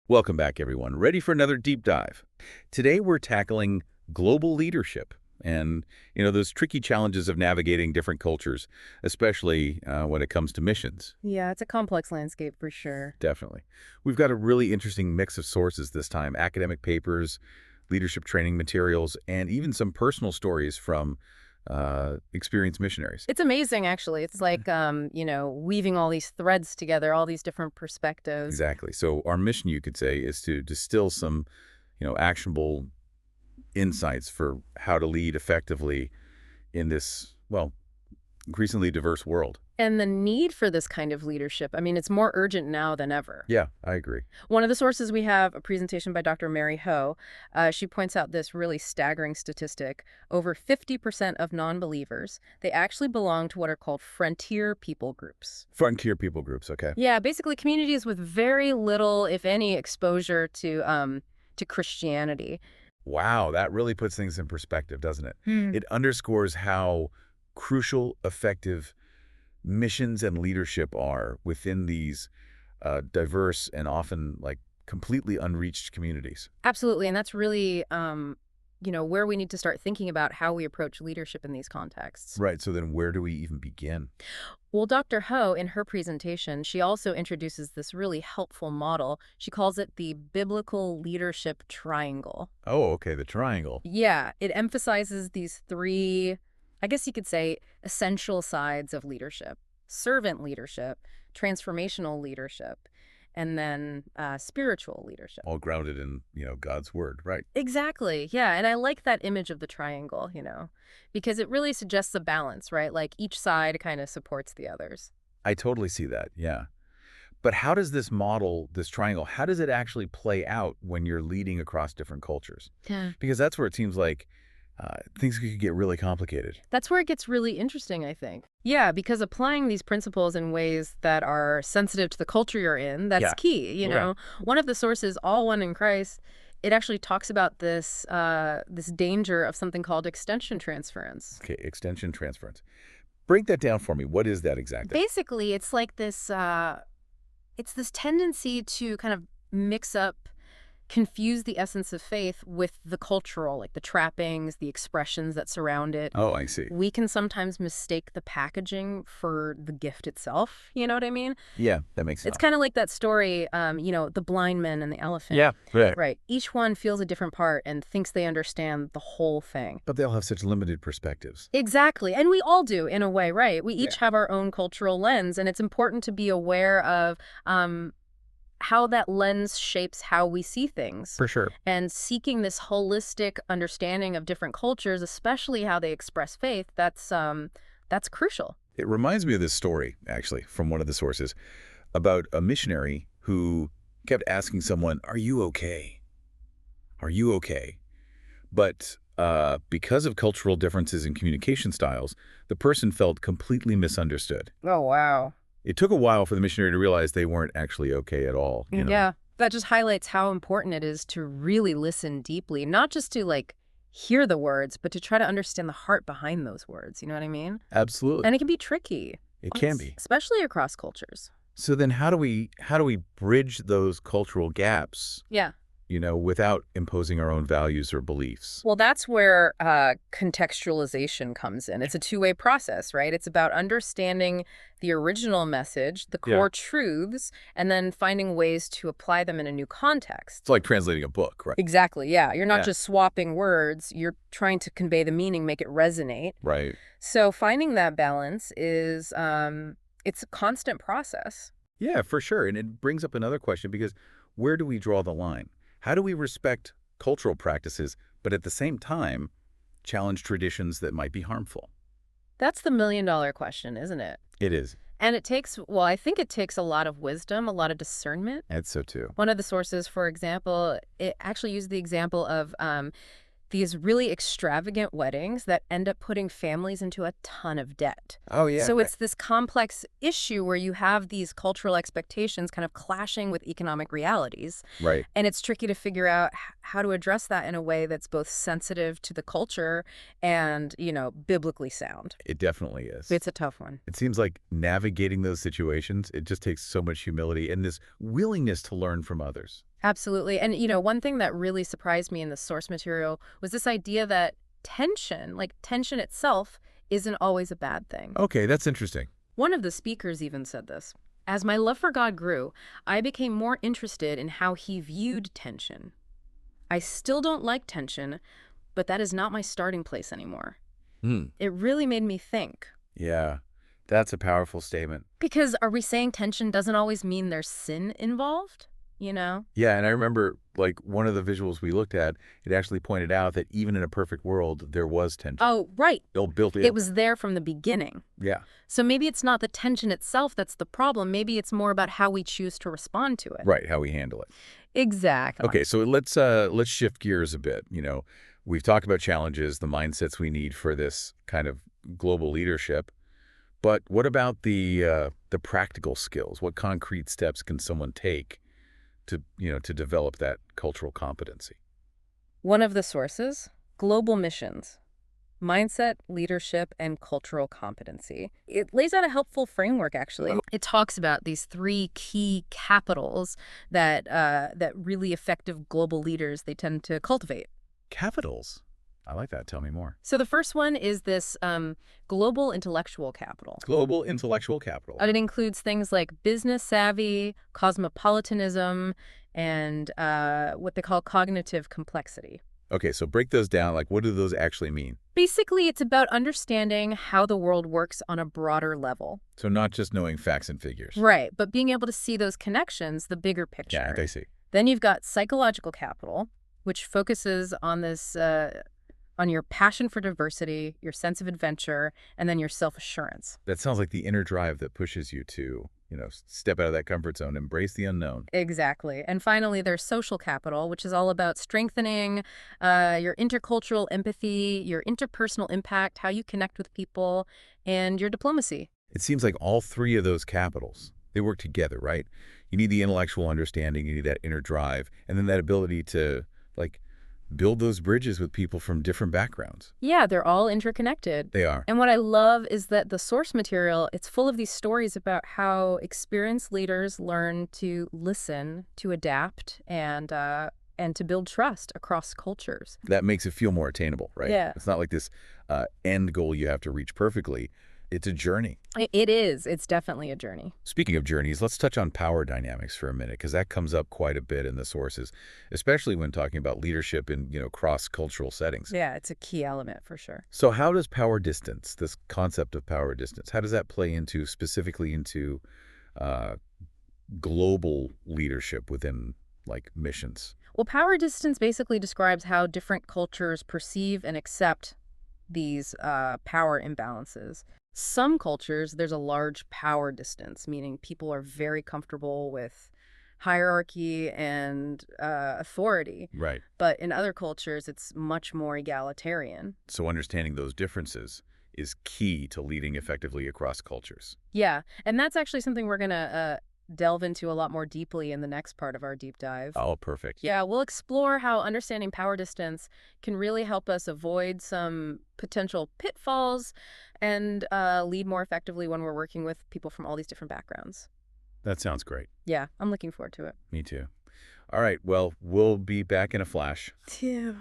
Welcome back, everyone. Ready for another deep dive. Today, we're tackling global leadership and, those tricky challenges of navigating different cultures, especially when it comes to missions. Yeah, it's a complex landscape for sure. Definitely. We've got a really interesting mix of sources this time, academic papers, leadership training materials, and even some personal stories from experienced missionaries. It's amazing, actually. It's like, weaving all these threads together, all these different perspectives. Exactly. So our mission, you could say, is to distill some, actionable insights for how to lead effectively in this, well, increasingly diverse world. And the need for this kind of leadership, I mean, it's more urgent now than ever. Yeah, I agree. One of the sources we have, a presentation by Dr. Mary Ho. She points out this really staggering statistic. Over 50% of non-believers, they actually belong to what are called frontier people groups. Frontier people groups, okay. Yeah, basically communities with very little, if any, exposure to Christianity. Wow, that really puts things in perspective, doesn't it? Hmm. It underscores how crucial, effective missions and leadership are within these diverse and often like completely unreached communities. Absolutely, and that's really, where we need to start thinking about how we approach leadership in these contexts. Right, so then where do we even begin? Well, Dr. Ho, in her presentation, she also introduces this really helpful model. She calls it the biblical leadership triangle. Oh, okay, the triangle. Yeah, it emphasizes these three, I guess you could say, essential sides of leadership: servant leadership, transformational leadership, and then spiritual leadership. All grounded in, God's word, right? Exactly. Yeah. And I like that image of the triangle, because it really suggests a balance, right? Like each side kind of supports the others. I totally see that, yeah. But how does this model, this triangle, how does it actually play out when you're leading across different cultures? Yeah. Because that's where it seems like things could get really complicated. That's where it gets really interesting, I think. Yeah, because applying these principles in ways that are sensitive to the culture you're in, that's Yeah. key, Okay. One of the sources, All One in Christ, it actually talks about this danger of something called extension transference. Okay, extension transference. Break that down for me. What is that exactly? Basically, it's like it's this tendency to kind of mix up, confuse the essence of faith with the cultural, like the trappings, the expressions that surround it. Oh, I see. We can sometimes mistake the packaging for the gift itself. You know what I mean? Yeah, that makes sense. It's kind of like that story, the blind man and the elephant. Yeah, right. Right. Each one feels a different part and thinks they understand the whole thing. But they'll have such limited perspectives. Exactly. And we all do, in a way, right? We each Yeah. have our own cultural lens, and it's important to be aware of how that lens shapes how we see things. For sure. And seeking this holistic understanding of different cultures, especially how they express faith, that's crucial. It reminds me of this story, actually, from one of the sources, about a missionary who kept asking someone, "Are you okay? Are you okay?" But because of cultural differences in communication styles, the person felt completely misunderstood. Oh, wow. It took a while for the missionary to realize they weren't actually okay at all. Yeah. That just highlights how important it is to really listen deeply, not just to hear the words, but to try to understand the heart behind those words. You know what I mean? Absolutely. And it can be tricky. It can be. Especially across cultures. So then how do we bridge those cultural gaps, Yeah. without imposing our own values or beliefs? Well, that's where contextualization comes in. It's a two-way process, right? It's about understanding the original message, the core truths, and then finding ways to apply them in a new context. It's like translating a book, right? Exactly, yeah. You're not Yeah. just swapping words. You're trying to convey the meaning, make it resonate. Right. So finding that balance is, it's a constant process. Yeah, for sure. And it brings up another question because where do we draw the line? How do we respect cultural practices, but at the same time, challenge traditions that might be harmful? That's the million-dollar question, isn't it? It is. And I think it takes a lot of wisdom, a lot of discernment. That's so too. One of the sources, for example, it actually used the example of these really extravagant weddings that end up putting families into a ton of debt. Oh, yeah. So it's this complex issue where you have these cultural expectations kind of clashing with economic realities. Right. And it's tricky to figure out how to address that in a way that's both sensitive to the culture and, biblically sound. It definitely is. It's a tough one. It seems like navigating those situations, it just takes so much humility and this willingness to learn from others. Absolutely. And, one thing that really surprised me in the source material was this idea that tension, like tension itself, isn't always a bad thing. Okay, that's interesting. One of the speakers even said this. As my love for God grew, I became more interested in how he viewed tension. I still don't like tension, but that is not my starting place anymore. Hmm. It really made me think. Yeah, that's a powerful statement. Because are we saying tension doesn't always mean there's sin involved? Yeah, and I remember, like, one of the visuals we looked at, it actually pointed out that even in a perfect world, there was tension. Oh, right. Built in. It was there from the beginning. Yeah. So maybe it's not the tension itself that's the problem. Maybe it's more about how we choose to respond to it. Right, how we handle it. Exactly. Okay, so let's shift gears a bit. We've talked about challenges, the mindsets we need for this kind of global leadership. But what about the practical skills? What concrete steps can someone take to develop that cultural competency? One of the sources, global missions, mindset, leadership, and cultural competency. It lays out a helpful framework, actually. It talks about these 3 key capitals that really effective global leaders, they tend to cultivate. Capitals. I like that. Tell me more. So the first one is this global intellectual capital. Global intellectual capital. And it includes things like business savvy, cosmopolitanism, and what they call cognitive complexity. Okay, so break those down. Like, what do those actually mean? Basically, it's about understanding how the world works on a broader level. So not just knowing facts and figures. Right, but being able to see those connections, the bigger picture. Yeah, I see. Then you've got psychological capital, which focuses on this, on your passion for diversity, your sense of adventure, and then your self-assurance. That sounds like the inner drive that pushes you to, step out of that comfort zone, embrace the unknown. Exactly. And finally, there's social capital, which is all about strengthening your intercultural empathy, your interpersonal impact, how you connect with people, and your diplomacy. It seems like all 3 of those capitals, they work together, right? You need the intellectual understanding, you need that inner drive, and then that ability to, like, build those bridges with people from different backgrounds. Yeah, they're all interconnected. They are. And what I love is that the source material, it's full of these stories about how experienced leaders learn to listen, to adapt, and to build trust across cultures. That makes it feel more attainable, right? Yeah. It's not like this end goal you have to reach perfectly. It's a journey. It is. It's definitely a journey. Speaking of journeys, let's touch on power dynamics for a minute, because that comes up quite a bit in the sources, especially when talking about leadership in, cross-cultural settings. Yeah, it's a key element for sure. So how does power distance, this concept of power distance, how does that play specifically into global leadership within, like, missions? Well, power distance basically describes how different cultures perceive and accept these power imbalances. Some cultures, there's a large power distance, meaning people are very comfortable with hierarchy and authority. Right. But in other cultures, it's much more egalitarian. So understanding those differences is key to leading effectively across cultures. Yeah, and that's actually something we're going to delve into a lot more deeply in the next part of our deep dive. Oh, perfect. Yeah, we'll explore how understanding power distance can really help us avoid some potential pitfalls and lead more effectively when we're working with people from all these different backgrounds. That sounds great. Yeah, I'm looking forward to it. Me too. All right, well, we'll be back in a flash. Too.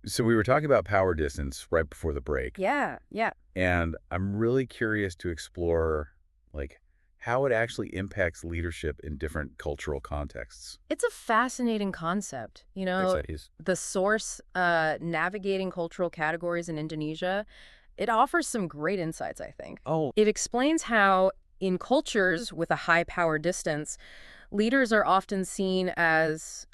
So we were talking about power distance right before the break. Yeah. And I'm really curious to explore, like, how it actually impacts leadership in different cultural contexts. It's a fascinating concept. The source, navigating cultural categories in Indonesia, it offers some great insights, I think. Oh. It explains how in cultures with a high power distance, leaders are often seen as,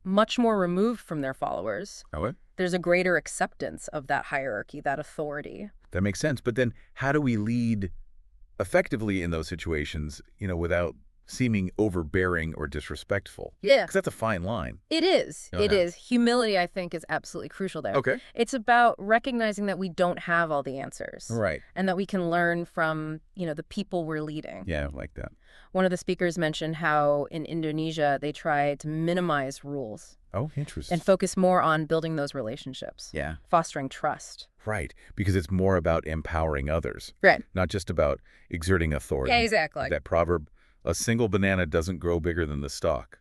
much more removed from their followers. Oh, There's a greater acceptance of that hierarchy, that authority. that makes sense. But then how do we lead effectively in those situations, without seeming overbearing or disrespectful? Yeah. Because that's a fine line. It is. Oh, It yeah. is. Humility, I think, is absolutely crucial there. Okay. It's about recognizing that we don't have all the answers. Right. And that we can learn from, the people we're leading. Yeah, I like that. One of the speakers mentioned how in Indonesia, they try to minimize rules Oh, interesting. and focus more on building those relationships. Yeah. Fostering trust. Right. Because it's more about empowering others, Right. not just about exerting authority. Yeah, exactly. That proverb, a single banana doesn't grow bigger than the stalk.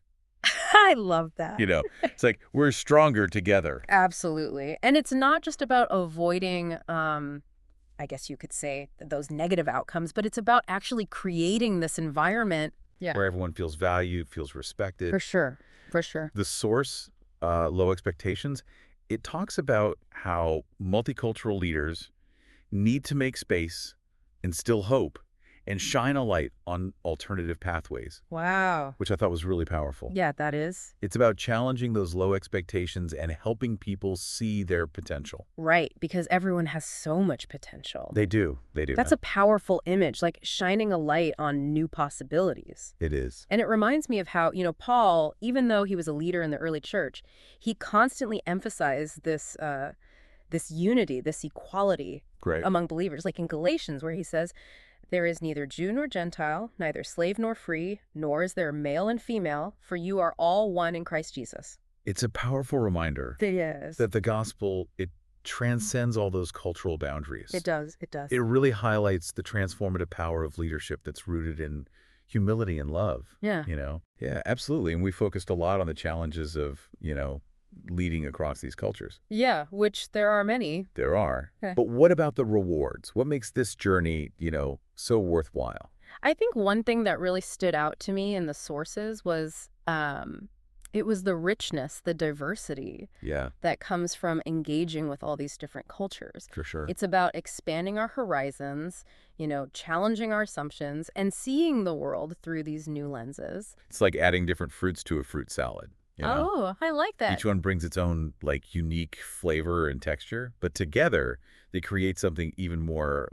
I love that. It's like we're stronger together. Absolutely. And it's not just about avoiding, I guess you could say, those negative outcomes, but it's about actually creating this environment. Yeah, Where everyone feels valued, feels for respected. sure. For sure. The source, Low Expectations, it talks about how multicultural leaders need to make space, instill hope, and shine a light on alternative pathways, Wow. which I thought was really powerful. Yeah, that is. It's about challenging those low expectations and helping people see their potential. Right, because everyone has so much potential. They do. They do. That's a powerful image, like shining a light on new possibilities. It is. And it reminds me of how, Paul, even though he was a leader in the early church, he constantly emphasized this unity, this equality Great. among believers. Like in Galatians, where he says, there is neither Jew nor Gentile, neither slave nor free, nor is there male and female, for you are all one in Christ Jesus. It's a powerful reminder Yes. that the gospel, it transcends all those cultural boundaries. It does. It does. It really highlights the transformative power of leadership that's rooted in humility and love. Yeah. Yeah, absolutely. And we focused a lot on the challenges of, leading across these cultures. Yeah, which there are many. There are. Okay. But what about the rewards? What makes this journey, so worthwhile? I think one thing that really stood out to me in the sources was it was the richness, the diversity Yeah, that comes from engaging with all these different cultures. for sure. It's about expanding our horizons, challenging our assumptions, and seeing the world through these new lenses. It's like adding different fruits to a fruit salad. Oh, I like that. Each one brings its own, unique flavor and texture, but together they create something even more,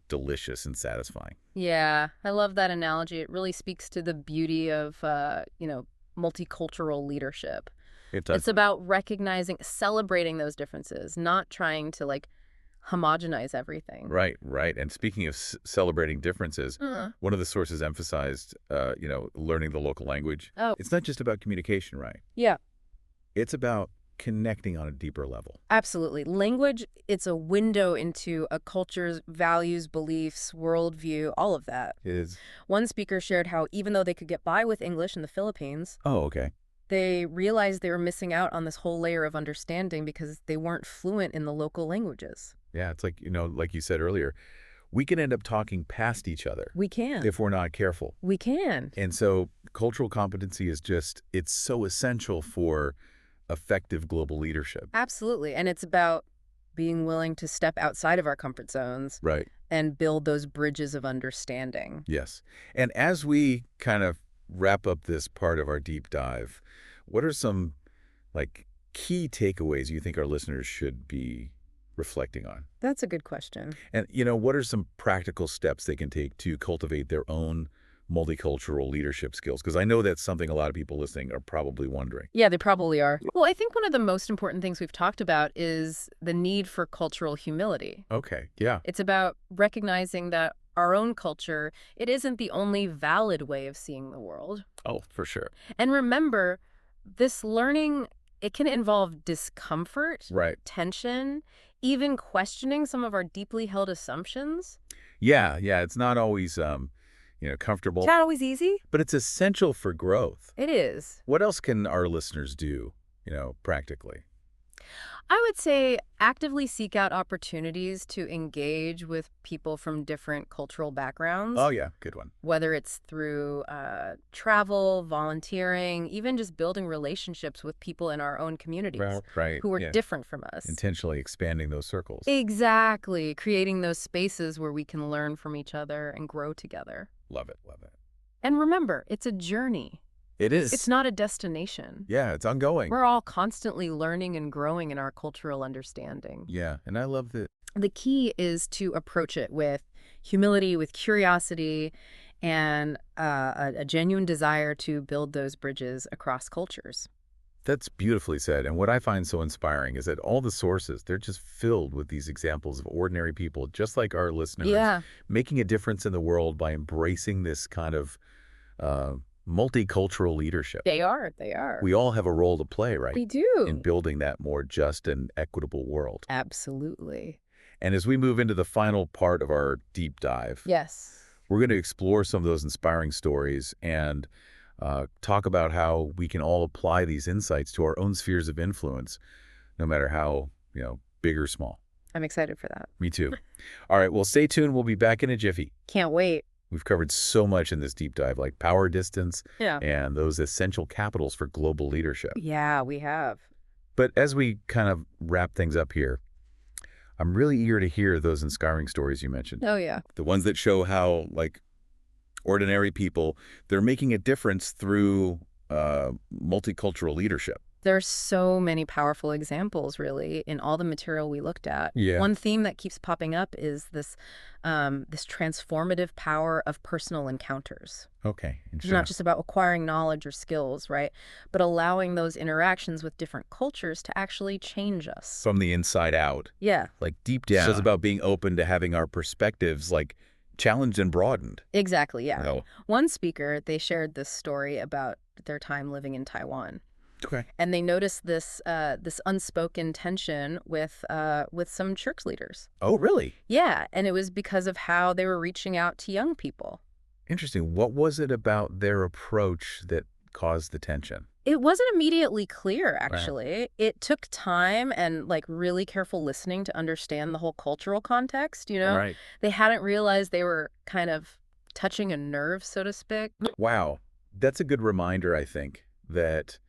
delicious and satisfying. Yeah, I love that analogy. It really speaks to the beauty of, multicultural leadership. It does. It's about recognizing, celebrating those differences, not trying to, homogenize everything. Right, right. And speaking of celebrating differences, one of the sources emphasized, learning the local language. Oh, It's not just about communication, right? yeah. It's about connecting on a deeper level. Absolutely. Language, it's a window into a culture's values, beliefs, worldview, all of that. It is. One speaker shared how even though they could get by with English in the Philippines, Oh, okay. they realized they were missing out on this whole layer of understanding because they weren't fluent in the local languages. Yeah, it's like, like you said earlier, we can end up talking past each other We can. if we're not careful. We can. And so cultural competency is it's so essential for effective global leadership. Absolutely. And it's about being willing to step outside of our comfort zones Right. and build those bridges of understanding. Yes. And as we kind of wrap up this part of our deep dive, what are some key takeaways you think our listeners should be reflecting on? That's a good question. And, what are some practical steps they can take to cultivate their own multicultural leadership skills? Because I know that's something a lot of people listening are probably wondering. Yeah, they probably are. Well, I think one of the most important things we've talked about is the need for cultural humility. Okay. Yeah. It's about recognizing that our own culture, it isn't the only valid way of seeing the world. Oh, for sure. And remember, this learning, it can involve discomfort, Right. tension, even questioning some of our deeply held assumptions. Yeah. Yeah. It's not always, comfortable, It's not always easy. but it's essential for growth. It is. What else can our listeners do, practically? I would say actively seek out opportunities to engage with people from different cultural backgrounds. Oh, yeah. Good one. Whether it's through travel, volunteering, even just building relationships with people in our own communities Right. who are Yeah. different from us. Intentionally expanding those circles. Exactly. Creating those spaces where we can learn from each other and grow together. Love it. Love it. And remember, it's a journey. It is. It's not a destination. Yeah, it's ongoing. We're all constantly learning and growing in our cultural understanding. Yeah, and I love that. The key is to approach it with humility, with curiosity, and a genuine desire to build those bridges across cultures. That's beautifully said. And what I find so inspiring is that all the sources, they're just filled with these examples of ordinary people, just like our listeners, Yeah, making a difference in the world by embracing this kind of multicultural leadership. they are. They are. We all have a role to play, right, We do. in building that more just and equitable world. Absolutely. And as we move into the final part of our deep dive, Yes. we're going to explore some of those inspiring stories and talk about how we can all apply these insights to our own spheres of influence, no matter how, big or small. I'm excited for that. Me too. All right, well, stay tuned. We'll be back in a jiffy. Can't wait. We've covered so much in this deep dive, like power distance Yeah. and those essential capitals for global leadership. Yeah, we have. But as we kind of wrap things up here, I'm really eager to hear those inspiring stories you mentioned. Oh, yeah. The ones that show how, like, ordinary people, they're making a difference through multicultural leadership. There's so many powerful examples, really, in all the material we looked at. Yeah. One theme that keeps popping up is this transformative power of personal encounters. Okay. It's not Interesting. just about acquiring knowledge or skills, right? But allowing those interactions with different cultures to actually change us. From the inside out, Yeah, like deep down. So it's about being open to having our perspectives, like, challenged and broadened. exactly, yeah. Oh, One speaker, they shared this story about their time living in Taiwan. okay. And they noticed this this unspoken tension with some church leaders. Oh, really? Yeah, and it was because of how they were reaching out to young people. Interesting. What was it about their approach that caused the tension? It wasn't immediately clear, actually. It took time and really careful listening to understand the whole cultural context, you know? Right. They hadn't realized they were kind of touching a nerve, so to speak. Wow. That's a good reminder, I think, that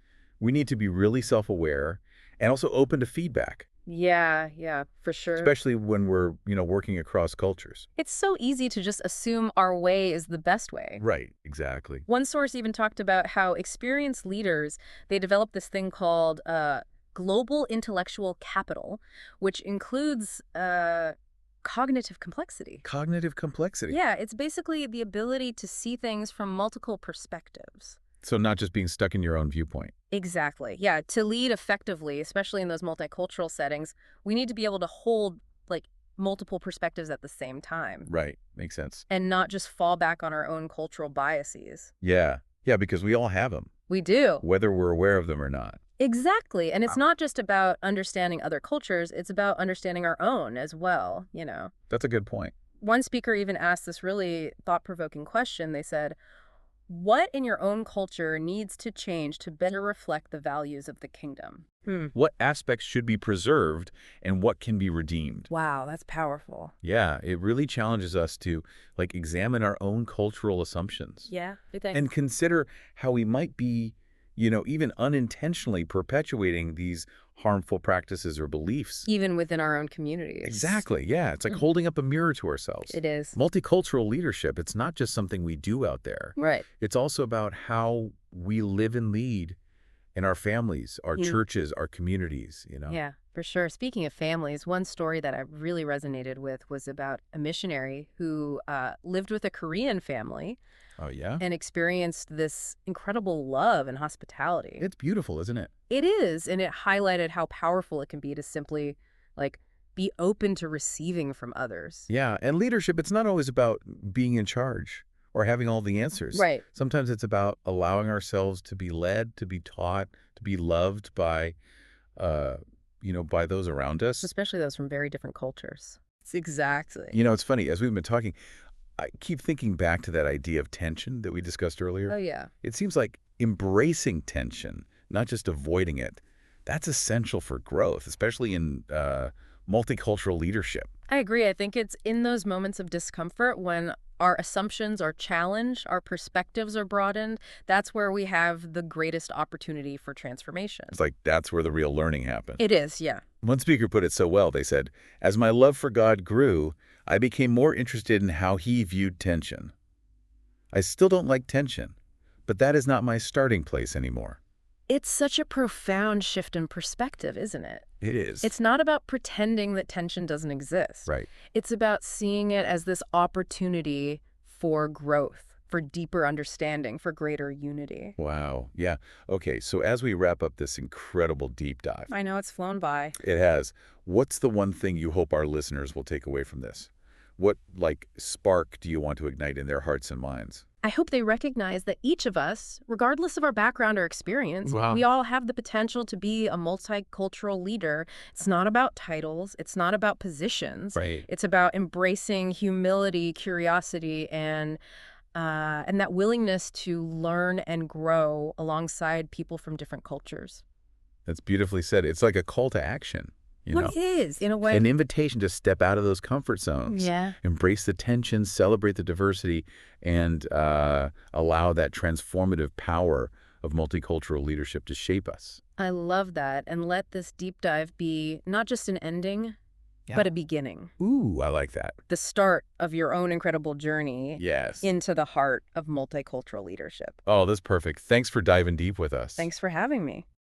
we need to be really self-aware and also open to feedback, Yeah, for sure. especially when we're, working across cultures. It's so easy to just assume our way is the best way. Right. Exactly. One source even talked about how experienced leaders, they developed this thing called global intellectual capital, which includes cognitive complexity. Cognitive complexity. Yeah, it's basically the ability to see things from multiple perspectives. So not just being stuck in your own viewpoint. Exactly. Yeah, to lead effectively, especially in those multicultural settings, we need to be able to hold multiple perspectives at the same time Right. Makes sense. and not just fall back on our own cultural biases. Yeah. Yeah, because we all have them, We do. whether we're aware of them or not. Exactly. And it's not just about understanding other cultures, it's about understanding our own as well, you know. That's a good point. One speaker even asked this really thought-provoking question. They said, what in your own culture needs to change to better reflect the values of the kingdom? What aspects should be preserved and what can be redeemed? Wow, that's powerful. Yeah, it really challenges us to examine our own cultural assumptions Yeah, you think? and consider how we might be, even unintentionally perpetuating these harmful practices or beliefs. Even within our own communities. Exactly. Yeah, it's like holding up a mirror to ourselves. It is. Multicultural leadership, it's not just something we do out there. Right. It's also about how we live and lead in our families, our churches, our communities, Yeah, for sure. Speaking of families, one story that I really resonated with was about a missionary who lived with a Korean family Oh, yeah? and experienced this incredible love and hospitality. It's beautiful, isn't it? It is, and it highlighted how powerful it can be to simply, be open to receiving from others. Yeah, and leadership, it's not always about being in charge or having all the answers. Right. Sometimes it's about allowing ourselves to be led, to be taught, to be loved by, by those around us. Especially those from very different cultures. Exactly. It's funny, as we've been talking, I keep thinking back to that idea of tension that we discussed earlier. Oh, yeah. It seems like embracing tension, not just avoiding it, that's essential for growth, especially in multicultural leadership. I agree. I think it's in those moments of discomfort when our assumptions are challenged, our perspectives are broadened, that's where we have the greatest opportunity for transformation. It's like that's where the real learning happens. It is, yeah. One speaker put it so well. They said, as my love for God grew, I became more interested in how he viewed tension. I still don't like tension, but that is not my starting place anymore. It's such a profound shift in perspective, isn't it? It is. It's not about pretending that tension doesn't exist. Right. It's about seeing it as this opportunity for growth, for deeper understanding, for greater unity. Wow. Yeah. Okay, so as we wrap up this incredible deep dive, I know it's flown by. it has, what's the one thing you hope our listeners will take away from this? What, spark do you want to ignite in their hearts and minds? I hope they recognize that each of us, regardless of our background or experience, Wow. we all have the potential to be a multicultural leader. It's not about titles. It's not about positions. Right. It's about embracing humility, curiosity, and and that willingness to learn and grow alongside people from different cultures. That's beautifully said. It's like a call to action, you Well, know? it is, in a way. An invitation to step out of those comfort zones, Yeah. embrace the tension, celebrate the diversity, and allow that transformative power of multicultural leadership to shape us. I love that. And let this deep dive be not just an ending, but a beginning. Ooh, I like that. The start of your own incredible journey Yes. into the heart of multicultural leadership. Oh, that's perfect. Thanks for diving deep with us. Thanks for having me.